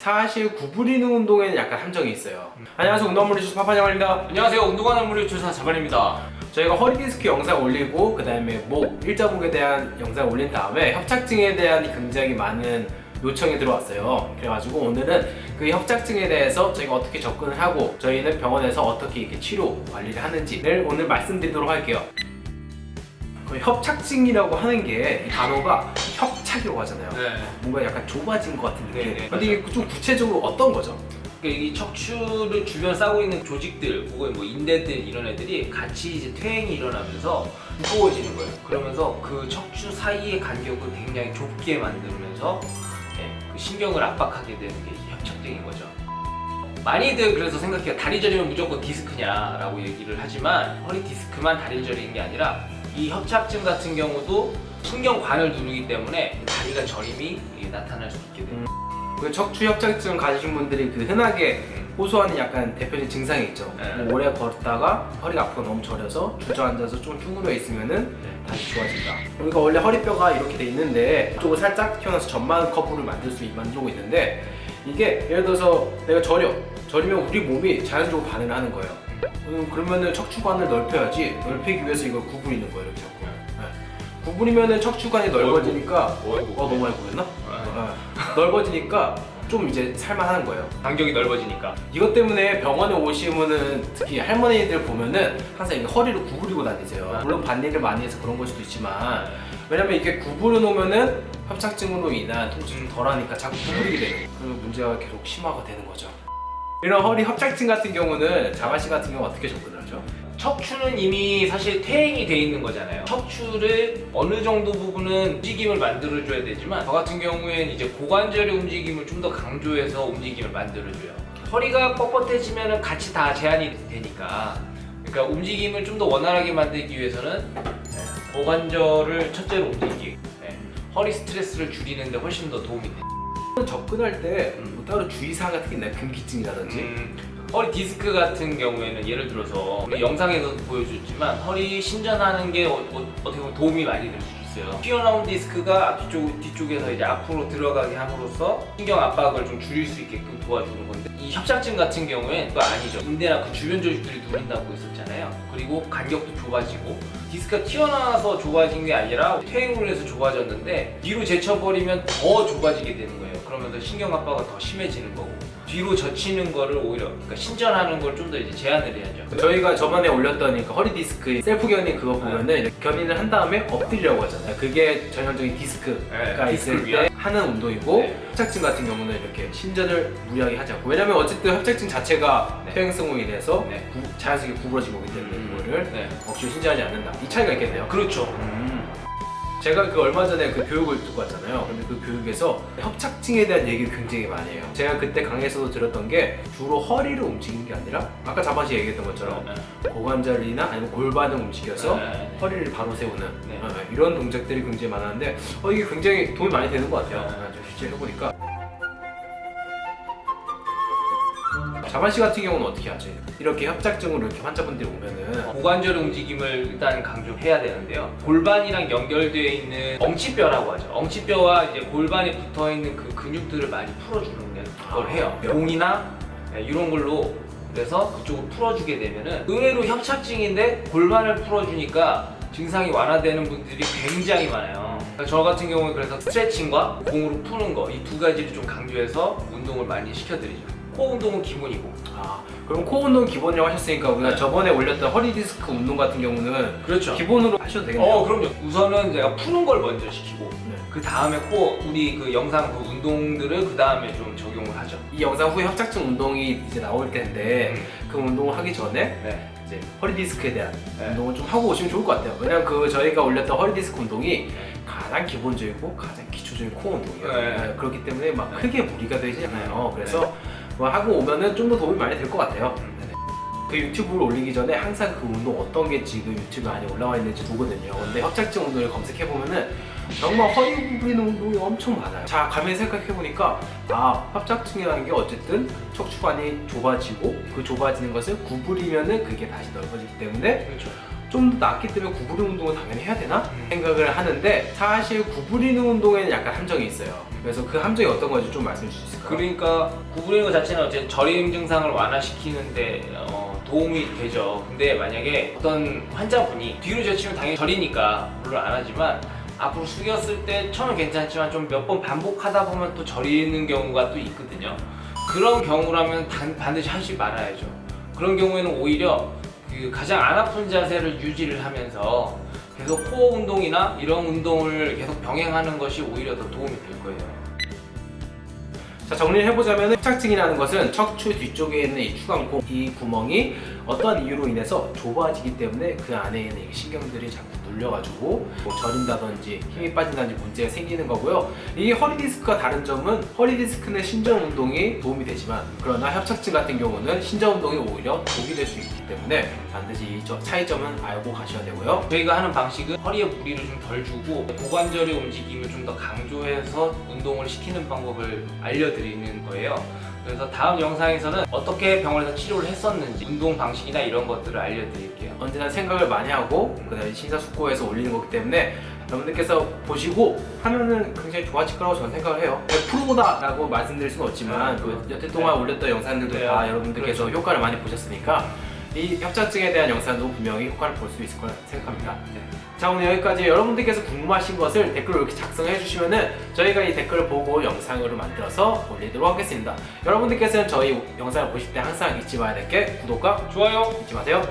사실 구부리는 운동에는 약간 함정이 있어요. 안녕하세요, 운동물리 주사 파파장관입니다. 안녕하세요, 운동하는 물리 주사 자관입니다. 저희가 허리 디스크 영상 올리고 그 다음에 목, 일자목에 대한 영상 올린 다음에 협착증에 대한 굉장히 많은 요청이 들어왔어요. 그래가지고 오늘은 그 협착증에 대해서 저희가 어떻게 접근을 하고 저희는 병원에서 어떻게 이렇게 치료 관리를 하는지를 오늘 말씀드리도록 할게요. 그 협착증이라고 하는 게 이 단어가 협착이라고 하잖아요. 네. 뭔가 약간 좁아진 것 같은 느낌. 네, 근데 이게 좀 구체적으로 어떤 거죠? 그러니까 이 척추를 주변 싸고 있는 조직들, 혹은 뭐 인대들 이런 애들이 같이 이제 퇴행이 일어나면서 두꺼워지는 거예요. 그러면서 그 척추 사이의 간격을 굉장히 좁게 만들면서 그 신경을 압박하게 되는 게 이제 협착증인 거죠. 많이들 그래서 생각해요. 다리 저리면 무조건 디스크냐라고 얘기를 하지만 허리 디스크만 다리를 저리는 게 아니라 이 협착증 같은 경우도 신경관을 누르기 때문에 다리가 저림이 나타날 수 있게 됩니다. 그 척추 협착증 가지신 분들이 그 흔하게 호소하는 약간 대표적인 증상이 있죠. 네. 뭐 오래 걷다가 허리가 앞으로 너무 저려서 주저앉아서 좀 쭈그려 있으면은 다시 좋아진다. 그러니까 원래 허리뼈가 이렇게 돼 있는데 이쪽을 살짝 튀어나와서 전만 커브를 만들고 있는데 이게 예를 들어서 내가 저리면 우리 몸이 자연적으로 반응을 하는 거예요. 그러면은 척추관을 넓혀야지 넓히기 위해서 이걸 구부리는 거예요, 이렇게 자꾸. 구부리면은 척추관이 넓어지니까 너무 많이 보였나? 넓어지니까 좀 이제 살만한 거예요. 간격이 넓어지니까. 이것 때문에 병원에 오시면은 특히 할머니들 보면은 항상 이렇게 허리를 구부리고 다니세요. 물론 반일을 많이 해서 그런 걸 수도 있지만 왜냐면 이게 구부려 놓으면은 협착증으로 인한 통증이 좀 덜하니까 자꾸 구부리게 되는 거예요. 그리고 문제가 계속 심화가 되는 거죠. 이런 허리 협착증 같은 경우는 자바씨 같은 경우 어떻게 접근을 하죠? 척추는 이미 사실 퇴행이 돼 있는 거잖아요. 척추를 어느 정도 부분은 움직임을 만들어줘야 되지만 저 같은 경우에는 이제 고관절의 움직임을 좀 더 강조해서 움직임을 만들어줘요. 허리가 뻣뻣해지면 같이 다 제한이 되니까 그러니까 움직임을 좀 더 원활하게 만들기 위해서는 고관절을 첫째로 움직이기, 허리 스트레스를 줄이는 데 훨씬 더 도움이 돼요. 접근할 때 뭐 따로 주의사항 같은 게 있나요? 금기증이라든지? 허리 디스크 같은 경우에는 예를 들어서 우리 영상에서 보여줬지만 허리 신전하는 게 어떻게 보면 도움이 많이 될 수 있어요. 튀어나온 디스크가 뒤쪽에서 이제 앞으로 들어가게 함으로써 신경 압박을 좀 줄일 수 있게끔 도와주는 건데 이 협착증 같은 경우엔 그거 아니죠. 인대나 그 주변 조직들이 누른다고 했었잖아요. 그리고 간격도 좁아지고 디스크가 튀어나와서 좁아진 게 아니라 퇴행을 해서 좁아졌는데 뒤로 제쳐버리면 더 좁아지게 되는 거예요. 그러면서 신경 압박은 더 심해지는 거고 뒤로 젖히는 거를 오히려 그러니까 신전하는 걸 좀 더 이제 제한을 해야죠. 저희가 저번에 올렸던 그 허리 디스크 셀프 견인 그거 보면은 이렇게 견인을 한 다음에 엎드리라고 하잖아요. 그게 전형적인 디스크가 있을 때 하는 운동이고 협착증 같은 경우는 이렇게 신전을 무리하게 하지 않고 왜냐면 어쨌든 협착증 자체가 퇴행성으로 인해서 자연스럽게 구부러진 거기 때문에 이거를 억지로 신전하지 않는다. 이 차이가 있겠네요. 그렇죠. 제가 그 얼마 전에 그 교육을 듣고 왔잖아요. 근데 그 교육에서 협착증에 대한 얘기를 굉장히 많이 해요. 제가 그때 강의에서도 들었던 게 주로 허리를 움직이는 게 아니라 아까 자바씨 얘기했던 것처럼 고관절이나 아니면 골반을 움직여서 허리를 바로 세우는 이런 동작들이 굉장히 많았는데 이게 굉장히 도움이 많이 되는 것 같아요. 실제 해보니까. 자바씨 같은 경우는 어떻게 하지? 이렇게 협착증으로 이렇게 환자분들이 오면은 고관절 움직임을 일단 강조해야 되는데요. 골반이랑 연결되어 있는 엉치뼈라고 하죠. 엉치뼈와 이제 골반에 붙어 있는 그 근육들을 많이 풀어주는 걸 해요. 봉이나 이런 걸로 그래서 그쪽을 풀어주게 되면은 의외로 협착증인데 골반을 풀어주니까 증상이 완화되는 분들이 굉장히 많아요. 그러니까 저 같은 경우는 그래서 스트레칭과 공으로 푸는 거 이 두 가지를 좀 강조해서 운동을 많이 시켜드리죠. 코 운동은 기본이고. 그럼 코 운동 기본이라고 하셨으니까 우리가 저번에 올렸던 허리 디스크 운동 같은 경우는 그렇죠. 기본으로 하셔도 되겠네요. 그럼요. 우선은 제가 푸는 걸 먼저 시키고 그 다음에 우리 그 영상 그 운동들을 그 다음에 좀 적용을 하죠. 이 영상 후에 협착증 운동이 이제 나올 텐데 그 운동을 하기 전에 이제 허리 디스크에 대한 운동을 좀 하고 오시면 좋을 것 같아요. 왜냐면 그 저희가 올렸던 허리 디스크 운동이 가장 기본적이고 가장 기초적인 코어 운동이에요. 그렇기 때문에 막 크게 무리가 되지 않아요. 그래서 뭐 하고 오면은 좀 더 도움이 많이 될 것 같아요. 그 유튜브를 올리기 전에 항상 그 운동 어떤 게 지금 유튜브 안에 올라와 있는지 보거든요. 근데 협착증 운동을 검색해보면은 정말 허리 구부리는 운동이 엄청 많아요. 자, 가만히 생각해보니까 협착증이라는 게 어쨌든 척추관이 좁아지고 그 좁아지는 것을 구부리면은 그게 다시 넓어지기 때문에 좀 더 낫기 때문에 구부리는 운동을 당연히 해야 되나 생각을 하는데 사실 구부리는 운동에는 약간 함정이 있어요. 그래서 그 함정이 어떤 건지 좀 말씀해 주실 수 있을까요? 그러니까 구부리는 것 자체는 어쨌든 저림 증상을 완화시키는데 도움이 되죠. 근데 만약에 어떤 환자분이 뒤로 젖히면 당연히 저리니까 물론 안 하지만 앞으로 숙였을 때 처음엔 괜찮지만 좀 몇 번 반복하다 보면 또 저리는 경우가 또 있거든요. 그런 경우라면 반드시 하지 말아야죠. 그런 경우에는 오히려 그 가장 안 아픈 자세를 유지를 하면서 계속 코어 운동이나 이런 운동을 계속 병행하는 것이 오히려 더 도움이 될 거예요. 자, 정리를 해보자면 협착증이라는 것은 척추 뒤쪽에 있는 이 추간콩, 이 구멍이 어떤 이유로 인해서 좁아지기 때문에 그 안에 있는 이 신경들이 자꾸 눌려가지고 뭐 저린다든지 힘이 빠진다든지 문제가 생기는 거고요. 이 허리 디스크와 다른 점은 허리 디스크는 신전 운동이 도움이 되지만 그러나 협착증 같은 경우는 신전 운동이 오히려 독이 될 수 있기 때문에 반드시 이 차이점은 알고 가셔야 되고요. 저희가 하는 방식은 허리에 무리를 좀 덜 주고 고관절의 움직임을 좀 더 강조해서 운동을 시키는 방법을 알려드리는 거예요. 그래서 다음 영상에서는 어떻게 병원에서 치료를 했었는지 운동 방식이나 이런 것들을 알려드릴게요. 언제나 생각을 많이 하고 그다음에 심사숙고해서 올리는 거기 때문에 여러분들께서 보시고 하면은 굉장히 좋아질 거라고 저는 생각을 해요. 100%다 라고 말씀드릴 수는 없지만 그 여태 동안 올렸던 영상들도 다 여러분들께서 그렇죠. 효과를 많이 보셨으니까 이 협착증에 대한 영상도 분명히 효과를 볼 수 있을 거라 생각합니다. 자, 오늘 여기까지 여러분들께서 궁금하신 것을 댓글로 이렇게 작성해 주시면은 저희가 이 댓글을 보고 영상으로 만들어서 올리도록 하겠습니다. 여러분들께서는 저희 영상을 보실 때 항상 잊지 말아야 될 게 구독과 좋아요. 잊지 마세요.